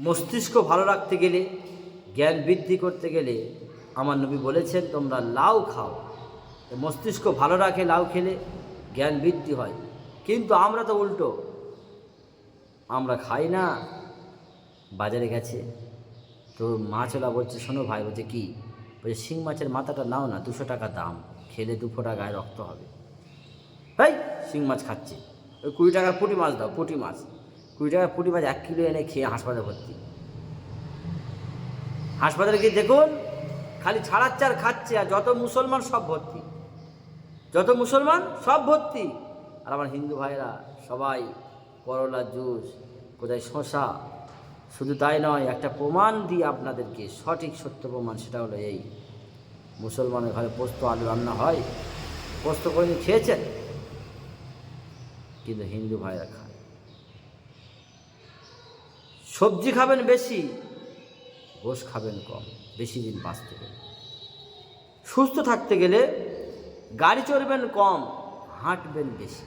মস্তিষ্ক ভালো রাখতে গেলে, জ্ঞান বৃদ্ধি করতে গেলে আমার নবী বলেছেন তোমরা লাউ খাও। মস্তিষ্ক ভালো রাখে লাউ খেলে, জ্ঞান বৃদ্ধি হয়। কিন্তু আমরা তো উল্টো, আমরা খাই না। বাজারে গেছে তো মাছওয়ালা বলছে, শোনো ভাই, বলছে কি, বলছে শিং মাছের মাথাটা নাও না, 200 টাকা দাম, খেলে 2 ফোঁটা গায়ে রক্ত হবে। ভাই শিং মাছ খাচ্ছে, ওই 20 টাকার পুঁটি মাছ দাও, পুঁটি মাছ 20 টাকার পুঁটি মাছ 1 কিলো এনে খেয়ে হাসপাতালে ভর্তি। হাসপাতালে গিয়ে দেখুন খালি ছাড়াচ্ছে আর খাচ্ছে, আর যত মুসলমান সব ভর্তি, যত মুসলমান সব ভর্তি। আর আমার হিন্দু ভাইরা সবাই করলা জুস, কোথায় শশা। শুধু তাই নয়, একটা প্রমাণ দিই আপনাদেরকে, সঠিক সত্য প্রমাণ। সেটা হলো এই, মুসলমানের ঘরে পোস্ত আলু রান্না হয়, পোস্ত করে খেয়েছেন? কিন্তু হিন্দু ভাইরা খায়। সবজি খাবেন বেশি, গোশ খাবেন কম, বেশি দিন বাঁচতে গেলে। সুস্থ থাকতে গেলে গাড়ি চড়বেন কম, হাঁটবেন বেশি।